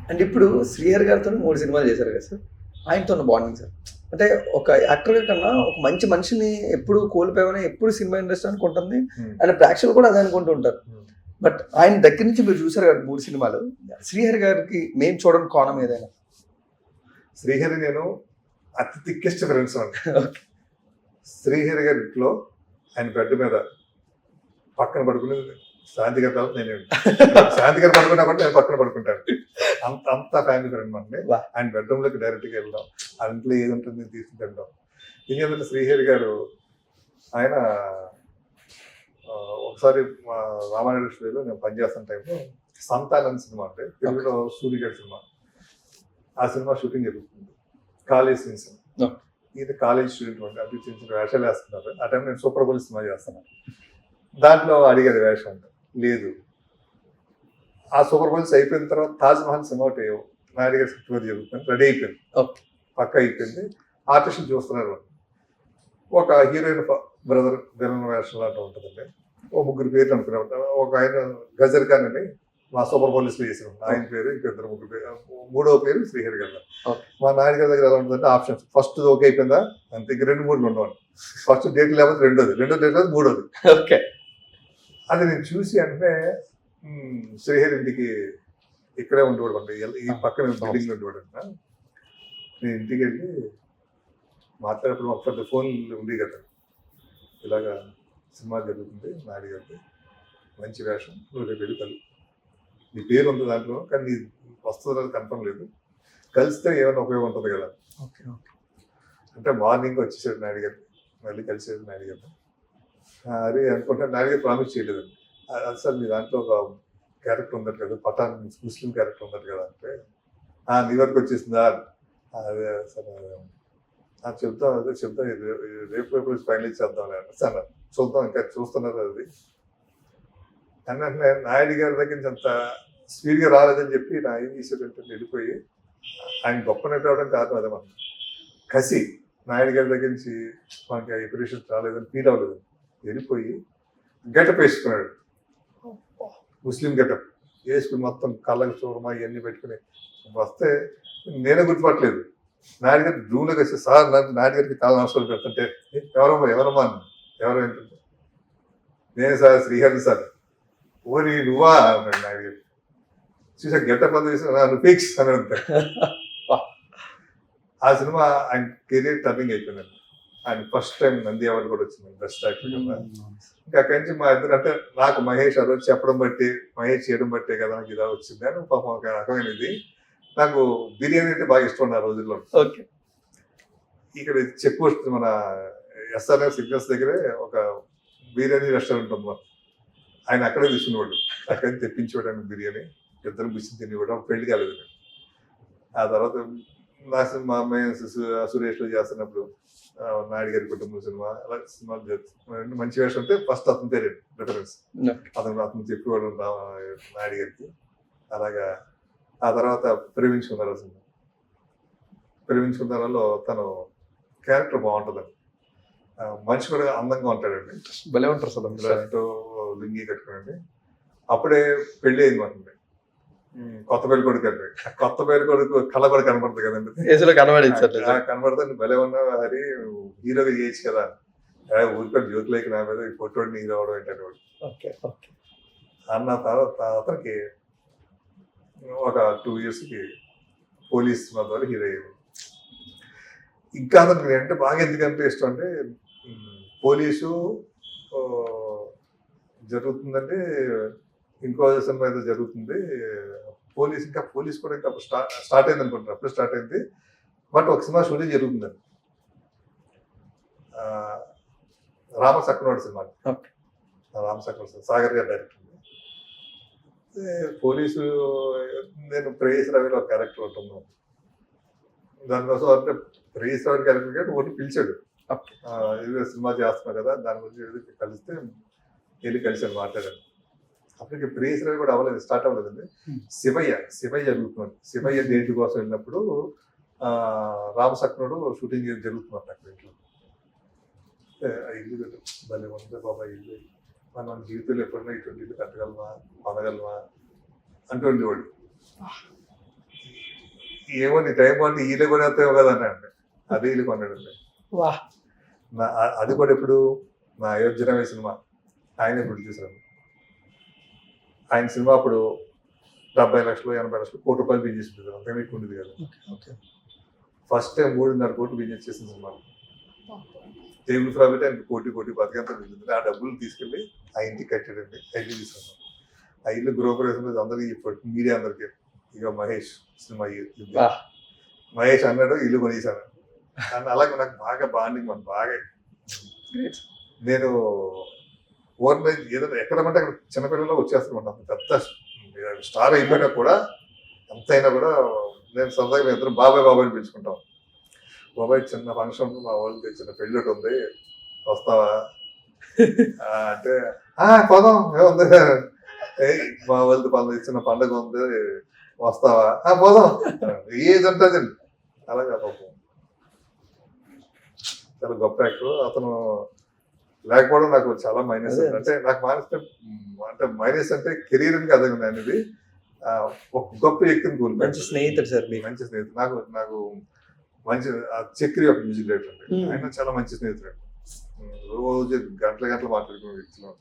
And ఇప్పుడు శ్రీహరి గారితో 3 సినిమాలు చేశారు కదా సార్. ఆయనతో ఉన్న బాండింగ్ సార్. అంటే ఒక యాక్టర్ కన్నా ఒక మంచి మనిషిని ఎప్పుడు కోల్పోయామని ఎప్పుడు సినిమా ఇండస్ట్రీ అనుకుంటుంది. అండ్ ప్రేక్షకులు కూడా అదే అనుకుంటూ ఉంటారు. బట్ ఆయన దగ్గర నుంచి మీరు చూసారు కదా 3 సినిమాలు. శ్రీహరి గారికి మేము చూడని కోణం ఏదైనా? శ్రీహరి నేను అతి థిక్కెస్ట్ ఫ్రెండ్స్ అండి. శ్రీహరి గారి ఇంట్లో ఆయన బెడ్ మీద పక్కన పడుకుని శాంతి గారి తర్వాత నేను శాంతి గారు పడుకున్నా కూడా నేను పక్కన పడుకుంటాను. అంత ఫ్యామిలీ ఫ్రెండ్ అండి. ఆయన బెడ్రూమ్ లోకి డైరెక్ట్ గా వెళ్ళడం, ఆ ఇంట్లో ఏది ఉంటుంది తీసుకుని తినడం. ఇంకేంటంటే శ్రీహరి గారు ఆయన ఒకసారి మా రామానాయుడు స్టూడియోలో నేను పనిచేస్తున్న టైంలో సంతానం సినిమా అంటే తెలుగులో సూర్యగారి సినిమా, ఆ సినిమా షూటింగ్ జరుగుతుంది. కాలేజ్ సీన్స్ ఇది కాలేజ్ స్టూడెంట్ అంటే అది చిన్న చిన్న వేషాలు వేస్తున్నారు. ఆ టైం నేను సూపర్ బోల్ సినిమా చేస్తున్నాను. దాంట్లో అడిగేది వేషం అంటే లేదు. ఆ సూపర్ బోల్స్ అయిపోయిన తర్వాత తాజ్ మహల్ సినిమా ఒకటి నాయుడు గారి స్క్రిప్ట్ జరుగుతుంది, రెడీ అయిపోయింది, పక్క అయిపోయింది. ఆర్టిస్టులు చూస్తున్నారు. ఒక హీరోయిన్ బ్రదర్ విలన్ వేషం లాంటి ఉంటుందండి. ఓ 3 పేర్లు అనుకునే ఉంటారు. ఒక ఆయన గజర్ ఖాన్ అని మా సూపర్ పోలీస్ లో చేసిన ఆయన పేరు, ఇంక 2-3 పేరు. 3వ పేరు శ్రీహరి గారు. మా నాయుడు గారి దగ్గర ఎలా ఉంటుందంటే ఆప్షన్స్ ఫస్ట్ ఓకే అయిపోయిందా అంతే, ఇంక 2-3 ఉండవాలి. ఫస్ట్ డేట్ లేకపోతే రెండో డేట్ లేకపోతే 3వది. ఓకే, అది నేను చూసి అంటే శ్రీహరి ఇంటికి ఇక్కడే ఉండేవాడు అండి, ఈ పక్కన బిల్డింగ్ లో ఉండేవాడు. నేను ఇంటికి వెళ్ళి మాట్లాడేప్పుడు ఒక పెద్ద ఫోన్ ఉంది కదా, ఇలాగా సినిమా జరుగుతుంది నాయుడు గారికి, మంచి వేషం, నువ్వు రేపు వెళ్ళి నీ పేరు ఉంది దాంట్లో, కానీ నీ వస్తుందో కన్ఫర్మ్ లేదు, కలిస్తే ఏమైనా ఉపయోగం ఉంటుంది కదా. అంటే మార్నింగ్ వచ్చేసాడు నాయుడు గారు, మళ్ళీ కలిసేది నాయుడు గారు. అది అనుకుంటే నాయుడు గారు ప్రామిస్ చేయలేదండి. అది సార్ మీ దాంట్లో ఒక క్యారెక్టర్ ఉందట కదా, పఠాన్ ముస్లిం క్యారెక్టర్ ఉందట కదా అంటే, నీ వరకు వచ్చేసిందా? అదే సార్ చెప్తాం, అదే చెప్తాం, రేపు ఫైనలైజ్ చేద్దాం సార్, చూద్దాం, ఇంకా చూస్తున్నారు అది. అన్నట్టు నాయుడు గారి దగ్గర నుంచి అంత స్పీడ్గా రాలేదని చెప్పి నా ఏం చేసేటంటే వెళ్ళిపోయి, ఆయన గొప్ప నెట్ అవడం కారణం అదే, మనం కసి నాయుడు గారి దగ్గర నుంచి మనకి ఎప్రిషియేషన్ రాలేదని ఫీల్ అవ్వలేదు. వెళ్ళిపోయి గెటప్ వేసుకున్నాడు, ముస్లిం గెటప్ వేసుకుని మొత్తం కళ్ళకి చూడమా ఇవన్నీ పెట్టుకుని వస్తే నేనే గుర్తుపట్టలేదు. నాయుడు గారి రూమ్లోకి వచ్చి సార్ నాయుడు గారికి చాలా నమస్కారం పెడుతుంటే ఎవరమ్మా ఏంటంటే నేను సార్ శ్రీహరి సార్. ఓరి నువ్వా అన్నాడు నాయుడు గారు. చూసా గెటప్ అంతా చూసి నువ్వు ఫిక్స్ అని అంటాడు. ఆ సినిమా ఆయన కెరీర్ టర్నింగ్ అయిపోయిందండి. ఆయన ఫస్ట్ టైం నంది అవార్డు కూడా వచ్చింది బెస్ట్ యాక్టర్ కదా. ఇంకా అక్కడి నుంచి మా ఇద్దరు అంటే నాకు మహేష్ ఆ రోజు చెప్పడం బట్టి, మహేష్ చేయడం బట్టే కదా నాకు ఇలా వచ్చింది అని పాపం ఒక రకమైనది. నాకు బిర్యానీ అంటే బాగా ఇష్టం ఆ రోజుల్లో. ఇక్కడ చెక్ పోస్ట్ మన ఎస్ఆర్ఎఫ్ సిగ్నల్స్ దగ్గరే ఒక బిర్యానీ రెస్టారెంట్ ఉంది. ఆయన అక్కడే తీసుకునేవాడు, అక్కడే తెప్పించేవాడు ఆయన బిర్యానీ, ఇద్దరు బిస్సి తినేవాడు. పెళ్లి కాలేదు. ఆ తర్వాత మా అమ్మాయి సురేష్లో చేస్తున్నప్పుడు నాయుడు గారి కుటుంబం సినిమా, అలా సినిమాలు మంచి వేషం ఉంటే ఫస్ట్ అతని పేరు రిఫరెన్స్, అతను చెప్పేవాడు నాయుడు గారికి. అలాగా ఆ తర్వాత ప్రేమించుకున్నారు సినిమా. ప్రేమించుకున్నారలో తను క్యారెక్టర్ బాగుంటుందండి. మనిషి కూడా అందంగా ఉంటాడండి, భలే ఉంటారు సార్. లింగి కట్టుకోండి. అప్పుడే పెళ్లి అయింది మాకు, కొత్త పెళ్లి కొడుకు అండి. కొత్త పెళ్లి కొడుకు కళ కూడా కనబడుతుంది కదండి, కనబడుతుంది. భలే ఉన్నా హరి, హీరోగా చేయొచ్చు కదా, ఊరికే జ్యోతిలోకి నా మీద పొట్టోడిని హీరో అవడం ఏంటంటే అన్న తర్వాత అతనికి ఒక 2 yearsకి పోలీస్ మా ద్వారా హీరో అయ్యాడు. ఇంకా అతనికి అంటే బాగా ఎందుకంటే ఇష్టం అంటే, పోలీసు జరుగుతుందంటే ఇంకో సినిమా ఏదో జరుగుతుంది, ఇంకా పోలీస్ కూడా ఇంకా స్టార్ట్ అయింది అనుకుంటున్నారు, అప్పుడు స్టార్ట్ అయింది. బట్ ఒక సినిమా షూటింగ్ జరుగుతుందండి, రామసక్నోడు సినిమా. రామసక్నోడు సాగర్ గారు డైరెక్టర్. పోలీసు నేను ప్రేయస్ రవిలో ఒక క్యారెక్టర్ ఉంటున్నాను. దానికోసం అంటే ప్రేయస్ రవి క్యారెక్టర్ కానీ ఒకటి పిలిచాడు, ఇది సినిమా చేస్తున్నా కదా దాని గురించి కలిస్తే వెళ్ళి కలిసాను, మాట్లాడాను. అప్పటికి ప్రేయస్ రవి కూడా అవ్వలేదు, స్టార్ట్ అవ్వలేదండి. శివయ్య జరుగుతున్నాడు. శివయ్య డేట్ కోసం వెళ్ళినప్పుడు రామసక్నుడు షూటింగ్ జరుగుతున్నట్టు అక్కడ ఇంట్లో. ఇల్లు భలే ఉంది బాబా, ఇల్లు మన జీవితంలో ఎప్పుడైనా ఇటువంటి ఇల్లు కట్టగలమా, కొనగలమా అంటూ ఉండేవాడు. ఏమో నీ టైం అంటే వీళ్ళే కొనేస్తామో కదా అన్నాడు. అదే వీళ్ళు కొన్నాడండి. వా అది కూడా ఇప్పుడు నా అయోధ్య రమే సినిమా ఆయన ప్రొడ్యూసర్ అండి. ఆయన సినిమా అప్పుడు 70 లక్షలు 80 లక్షలు కోటి రూపాయలు బిజినెస్ ఉంటుంది, అంతకన్నా ఎక్కువ ఉండేది కదా. ఓకే ఫస్ట్ టైం 3.5 కోట్లు బిజినెస్ చేసిన సినిమా. టేబుల్ ప్రాఫిట్ ఆయన కోటి బతికంతా మిగిలింది. ఆ డబ్బులు తీసుకెళ్ళి ఆ ఇంటికి కట్టాడండి. ఆ ఇల్లు తీసుకున్నాం. ఆ ఇల్లు గృహప్రవేశం అందరికీ ఇప్పుడు మీడియా అందరికీ ఇక మహేష్ సినిమా వా మహేష్ అన్నాడు ఇల్లు కొనేసాను అని. అలాగే నాకు బాగా బాండింగ్ మనం బాగా గ్రేట్. నేను ఓవర్నైజ్ ఏదైనా ఎక్కడమంటే అక్కడ చిన్నపిల్లలు వచ్చేస్తాను. అంత పెద్ద స్టార్ అయిపోయినా కూడా ఎంతైనా కూడా నేను సరదాగా మేము ఇద్దరు బాబాయ్ అని పిలుచుకుంటాం. బాబాయ్ చిన్న ఫంక్షన్ మా వాళ్ళు తెచ్చిన పెళ్ళి ఒకటి ఉంది వస్తావా అంటే పోదాం ఏముంది మా వాళ్ళది పండుగ ఇచ్చిన పండుగ ఉంది వస్తావా పోదాం ఏది ఉంటుంది అలాగే పాపం చాలా గొప్ప యాక్టర్ అతను. లేకపోవడం నాకు చాలా మైనస్. అంటే నాకు మైనస్ అంటే కెరీర్ అని కదా అనేది ఒక గొప్ప వ్యక్తిని కోల్పోయాను. మంచి స్నేహితుడు సార్ మీకు. మంచి స్నేహితుడు నాకు మంచి చక్రి ఒక మ్యూజిక్ డైరెక్టర్ అండి. ఆయన చాలా మంచి స్నేహితుడు. రోజు గంటల మాట్లాడుకునే వ్యక్తులు.